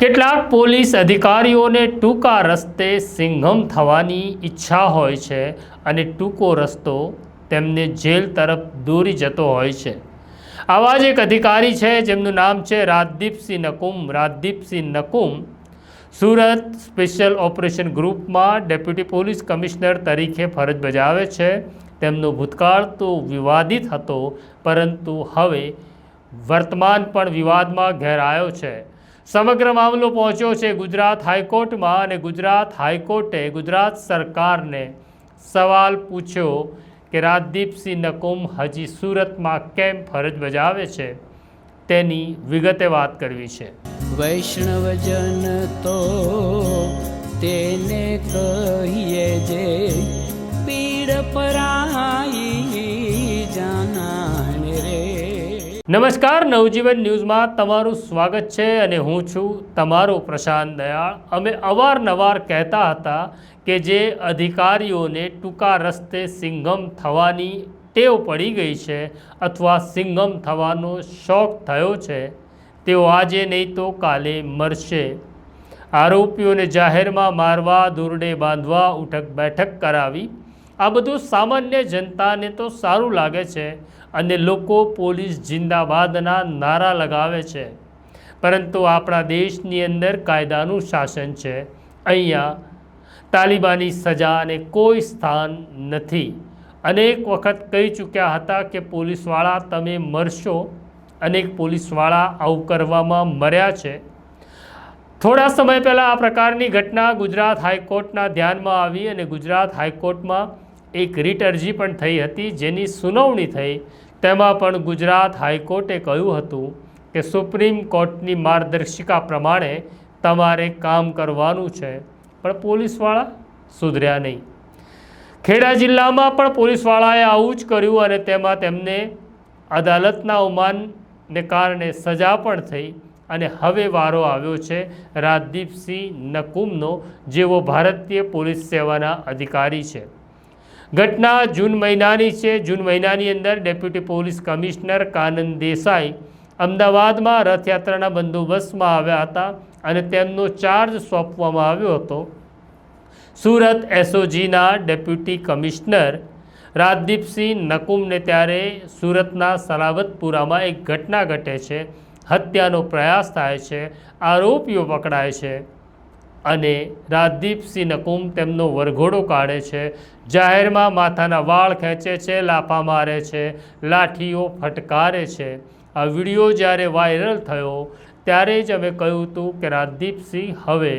કેટલાક પોલીસ અધિકારીઓને ટૂંકા રસ્તે સિંઘમ થવાની ઈચ્છા હોય છે અને ટૂંકો રસ્તો તેમને જેલ તરફ દોરી જતો હોય છે। આવા જ એક અધિકારી છે જેમનું નામ છે રાજદીપસિંહ નકુમ। રાજદીપસિંહ નકુમ સુરત સ્પેશિયલ ઓપરેશન ગ્રુપમાં ડેપ્યુટી પોલીસ કમિશનર તરીકે ફરજ બજાવે છે। તેમનો ભૂતકાળ તો વિવાદિત હતો, પરંતુ હવે વર્તમાન પણ વિવાદમાં ઘેરાયો છે। સમગ્ર મામલો પહોંચ્યો છે ગુજરાત હાઈકોર્ટમાં અને ગુજરાત હાઈકોર્ટે ગુજરાત સરકારને સવાલ પૂછ્યો કે રાજદીપસિંહ નકુમ હજી સુરતમાં કેમ ફરજ બજાવે છે, તેની વિગતે વાત કરવી છે। વૈષ્ણવજન તો તેને કહીએ જે પીડ પરાઈ જાનાને રે। નમસ્કાર, નવજીવન ન્યૂઝમાં તમારું સ્વાગત છે અને હું છું તમારો પ્રશાંત દયાળ। અમે અવારનવાર કહેતા હતા કે જે અધિકારીઓને ટૂંકા રસ્તે સિંઘમ થવાની ટેવ પડી ગઈ છે અથવા સિંઘમ થવાનો શોખ થયો છે, તેઓ આજે નહીં તો કાલે મરશે। આરોપીઓને જાહેરમાં મારવા, દોરડે બાંધવા, ઉઠક બેઠક કરાવી, આ બધું સામાન્ય જનતાને તો સારું લાગે છે અને લોકો પોલીસ જિંદાબાદના નારા લગાવે છે, પરંતુ આપણા દેશની અંદર કાયદાનું શાસન છે। અહીંયા તાલિબાની સજાને કોઈ સ્થાન નથી। અનેક વખત કહી ચૂક્યા હતા કે પોલીસવાળા તમે મરશો। અનેક પોલીસવાળા આવું કરવામાં મર્યા છે। થોડા સમય પહેલાં આ પ્રકારની ઘટના ગુજરાત હાઈકોર્ટના ધ્યાનમાં આવી અને ગુજરાત હાઈકોર્ટમાં એક રીટ અરજી પણ થઈ હતી, જેની સુનાવણી થઈ। તેમાં પણ ગુજરાત હાઈકોર્ટે કહ્યું હતું કે સુપ્રીમ કોર્ટની માર્ગદર્શિકા પ્રમાણે તમારે કામ કરવાનું છે, પણ પોલીસવાળા સુધર્યા નહીં। ખેડા જિલ્લામાં પણ પોલીસવાળાએ આવું જ કર્યું અને તેમાં તેમને અદાલતના અવમાનને કારણે સજા પણ થઈ અને હવે વારો આવ્યો છે રાજદીપસિંહ નકુમનો, જેઓ ભારતીય પોલીસ સેવાના અધિકારી છે। ઘટના જૂન મહિનાની છે। જૂન મહિનાની અંદર deputy police commissioner Kanan Desai અમદાવાદમાં રથયાત્રાના બંદોબસ્તમાં આવ્યા હતા અને તેમનો ચાર્જ સોંપવામાં આવ્યો હતો। સુરત એસઓજીના ડેપ્યુટી કમિશનર રાજદીપસિંહ નકુમને ત્યારે સુરતના સલાબતપુરામાં એક ઘટના ઘટે છે, હત્યાનો પ્રયાસ થાય છે, આરોપીઓ પકડાય છે અને રાજદીપસિંહ નકુમ તેમનો વરઘોડો કાઢે છે, જાહેરમાં માથાના વાળ ખેંચે છે, લાફા મારે છે, લાઠીઓ ફટકારે છે। આ વિડીયો જ્યારે વાયરલ થયો ત્યારે જ અમે કહ્યું હતું કે રાજદીપસિંહ હવે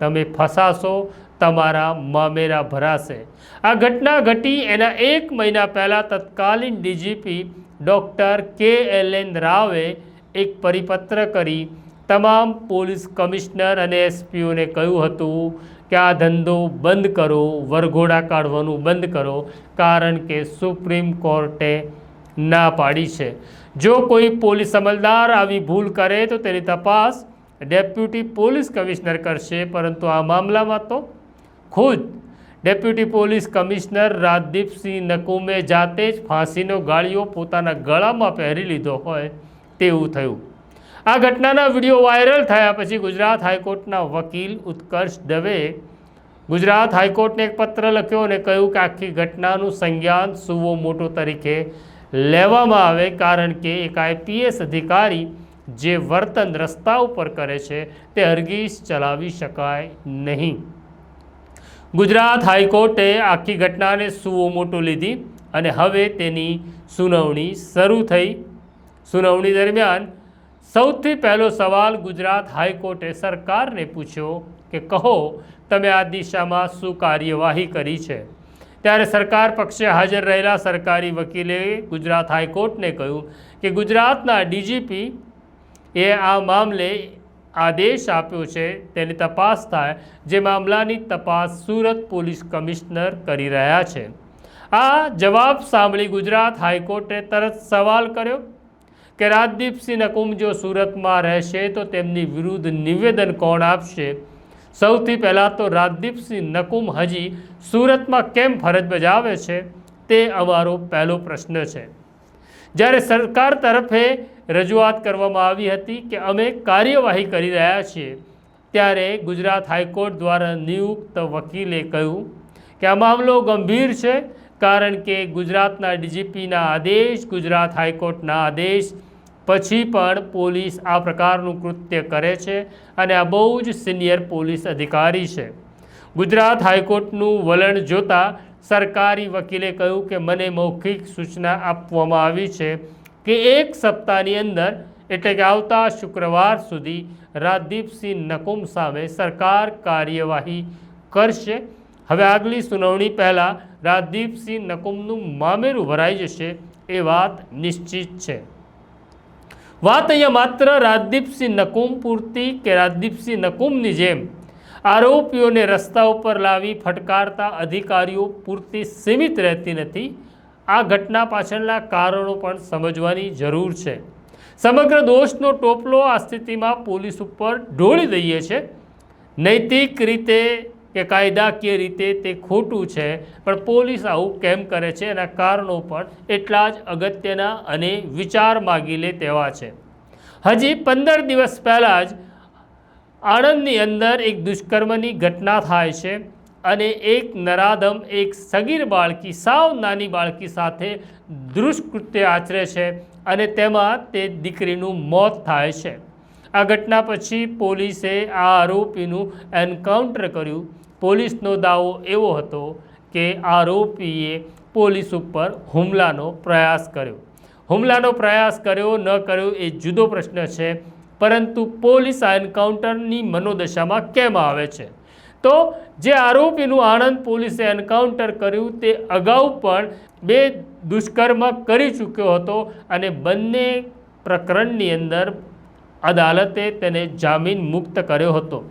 તમે ફસાશો, તમારા મામેરા ભરાશે। આ ઘટના ઘટી એના 1 મહિના પહેલાં તત્કાલીન ડીજીપી ડૉક્ટર KLN રાવે એક પરિપત્ર કરી તમામ પોલીસ કમિશનર અને એસપીઓને કહ્યું હતું કે આ ધંધો બંધ કરો, વરઘોડા કાઢવાનું બંધ કરો, કારણ કે સુપ્રીમ કોર્ટે ના પાડી છે। જો કોઈ પોલીસ અમલદાર આવી ભૂલ કરે તો તેની તપાસ ડેપ્યુટી પોલીસ કમિશનર કરશે, પરંતુ આ મામલામાં તો ખુદ ડેપ્યુટી પોલીસ કમિશનર રાજદીપસિંહ નકુમે જાતે જ ફાંસીનો ગાળિયો પોતાના ગળામાં પહેરી લીધો હોય તેવું થયું। આ ઘટનાના વિડીયો વાયરલ થયા પછી ગુજરાત હાઈકોર્ટના વકીલ ઉત્કર્ષ દવે ગુજરાત હાઈકોર્ટને એક પત્ર લખ્યો અને કહ્યું કે આખી ઘટનાનું સંજ્ઞાન સુઓ મોટો તરીકે લેવામાં આવે, કારણ કે એક આઈપીએસ અધિકારી જે વર્તન રસ્તા ઉપર કરે છે તે હરગીઝ ચલાવી શકાય નહીં। ગુજરાત હાઈકોર્ટે આખી ઘટનાને સુઓ મોટો લીધી અને હવે તેની સુનાવણી શરૂ થઈ। સુનાવણી દરમિયાન સૌથી પહેલો સવાલ ગુજરાત હાઈકોર્ટે સરકારને પૂછ્યો કે કહો તમે આ દિશામાં શું કાર્યવાહી કરી છે। ત્યારે સરકાર પક્ષે હાજર રહેલા સરકારી વકીલે ગુજરાત હાઈકોર્ટને કહ્યું કે ગુજરાતના ડીજીપી એ આ મામલે આદેશ આપ્યો છે, તેની તપાસ થાય, જે મામલાની તપાસ સુરત પોલીસ કમિશનર કરી રહ્યા છે। આ જવાબ સાંભળી ગુજરાત હાઈકોર્ટે તરત સવાલ કર્યો કે રાજદીપસિંહ નકુમ જો સુરતમાં રહેશે તો તેમની વિરુદ્ધ નિવેદન કોણ આપશે? સૌથી પહેલાં તો રાજદીપસિંહ નકુમ હજી સુરતમાં કેમ ફરજ બજાવે છે તે અમારો પહેલો પ્રશ્ન છે। જ્યારે સરકાર તરફે રજૂઆત કરવામાં આવી હતી કે અમે કાર્યવાહી કરી રહ્યા છીએ ત્યારે ગુજરાત હાઈકોર્ટ દ્વારા નિયુક્ત વકીલે કહ્યું કે આ મામલો ગંભીર છે, કારણ કે ગુજરાતના ડીજીપીના આદેશ, ગુજરાત હાઈકોર્ટના આદેશ પછી પણ પોલીસ આ પ્રકારનું કૃત્ય કરે છે અને આ બહુ જ સિનિયર પોલીસ અધિકારી છે. ગુજરાત હાઈકોર્ટનું વલણ જોતા સરકારી વકીલે કહ્યું કે મને મૌખિક સૂચના આપવામાં આવી છે કે 1 સપ્તાહની અંદર એટલે કે આવતા શુક્રવાર સુધી રાજદીપસિંહ નકુમ સામે સરકાર કાર્યવાહી કરશે. હવે આગલી સુનાવણી પહેલાં રાજદીપસિંહ નકુમનું મામેરું ભરાઈ જશે એ વાત નિશ્ચિત છે. વાત અહીંયા માત્ર રાજદીપસિંહ નકુમ પૂરતી કે રાજદીપસિંહ નકુમની જેમ આરોપીઓને રસ્તા ઉપર લાવી ફટકારતા અધિકારીઓ પૂરતી સીમિત રહેતી નથી. આ ઘટના પાછળના કારણો પણ સમજવાની જરૂર છે. સમગ્ર દોષનો ટોપલો આ સ્થિતિમાં પોલીસ ઉપર ઢોળી દઈએ છે. નૈતિક રીતે કે કાયદાકીય રીતે તે ખોટું છે, પણ પોલીસ આવું કેમ કરે છે એના કારણો પણ એટલા જ અગત્યના અને વિચાર માગી લે તેવા છે. હજી 15 દિવસ પહેલાં જ આણંદની અંદર એક દુષ્કર્મની ઘટના થાય છે અને એક નરાધમ એક સગીર બાળકી, સાવ નાની બાળકી સાથે દુષ્કૃત્ય આચરે છે અને તેમાં તે દીકરીનું મોત થાય છે. આ ઘટના પછી પોલીસે આ આરોપીનું એન્કાઉન્ટર કર્યું. પોલીસનો દાવો એવો હતો કે આરોપીએ પોલીસ ઉપર હુમલાનો પ્રયાસ કર્યો. હુમલાનો પ્રયાસ કર્યો ન કર્યો એ જુદો પ્રશ્ન છે, પરંતુ પોલીસ આ એન્કાઉન્ટરની મનોદશામાં કેમ આવે છે? તો જે આરોપીનું આણંદ પોલીસે એન્કાઉન્ટર કર્યું તે અગાઉ પણ 2 દુષ્કર્મ કરી ચૂક્યો હતો અને બંને પ્રકરણની અંદર અદાલતે તેને જામીન મુક્ત કર્યો હતો.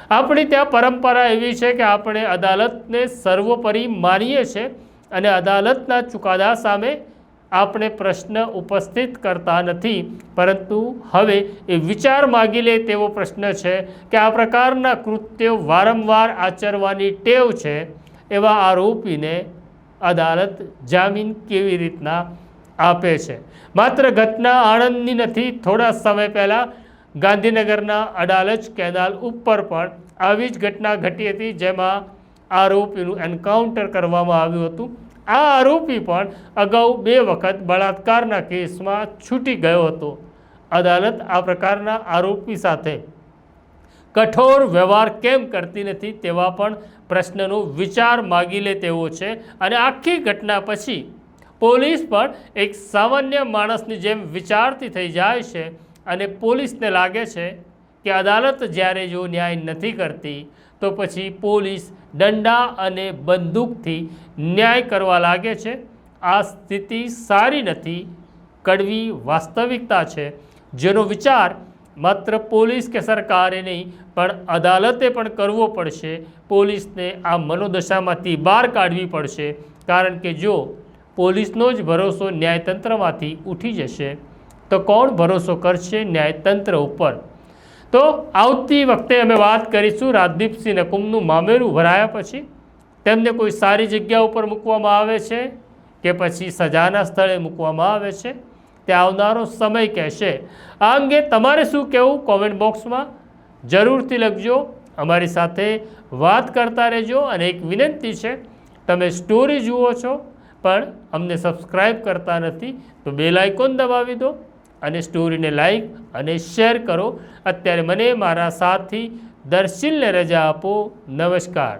આપણી ત્યાં પરંપરા એવી છે કે આપણે અદાલતને સર્વોપરી માનીએ છીએ અને અદાલતના ચુકાદા સામે આપણે પ્રશ્ન ઉપસ્થિત કરતા નથી, પરંતુ હવે એ વિચાર માગી લે તેવો પ્રશ્ન છે કે આ પ્રકારના કૃત્યો વારંવાર આચરવાની ટેવ છે એવા આરોપીને અદાલત જામીન કેવી રીતના આપે છે? માત્ર ઘટના આણંદની નથી, થોડા સમય પહેલાં ગાંધીનગરના અડાલજ કેનાલ ઉપર પણ આવી જ ઘટના ઘટી હતી, જેમાં આરોપીનું એન્કાઉન્ટર કરવામાં આવ્યું હતું. આ આરોપી પણ અગાઉ 2 વખત બળાત્કારના કેસમાં છૂટી ગયો હતો. અદાલત આ પ્રકારના આરોપી સાથે કઠોર વ્યવહાર કેમ કરતી નથી તેવા પણ પ્રશ્નનો વિચાર માગી લે તેવો છે. અને આખી ઘટના પછી પોલીસ પણ એક સામાન્ય માણસની જેમ વિચારતી થઈ જાય છે અને પોલીસને લાગે છે કે અદાલત જ્યારે જો ન્યાય નથી કરતી તો પછી પોલીસ દંડા અને બંદૂકથી ન્યાય કરવા લાગે છે. આ સ્થિતિ સારી નથી, કડવી વાસ્તવિકતા છે, જેનો વિચાર માત્ર પોલીસ કે સરકારે નહીં પણ અદાલતે પણ કરવો પડશે. પોલીસને આ મનોદશામાંથી બહાર કાઢવી પડશે, કારણ કે જો પોલીસનો જ ભરોસો ન્યાયતંત્રમાંથી ઉઠી જશે તો કોણ ભરોસો કરશે ન્યાયતંત્ર ઉપર? તો આવતી વખતે અમે વાત કરીશું રાજદીપસિંહ નકુમનું મામેરું ભરાયા પછી તેમને કોઈ સારી જગ્યા ઉપર મૂકવામાં આવે છે કે પછી સજાના સ્થળે મૂકવામાં આવે છે, તે આવનારો સમય કહેશે. આ અંગે તમારે શું કહેવું કોમેન્ટ બોક્સમાં જરૂરથી લખજો. અમારી સાથે વાત કરતા રહેજો. અને એક વિનંતી છે, તમે સ્ટોરી જુઓ છો પણ અમને સબસ્ક્રાઈબ કરતા નથી તો બેલ આઇકોન દબાવી દો અને સ્ટોરીને લાઈક અને શેર કરો. અત્યારે મને મારા સાથી દર્શિલને રજા આપો. નમસ્કાર.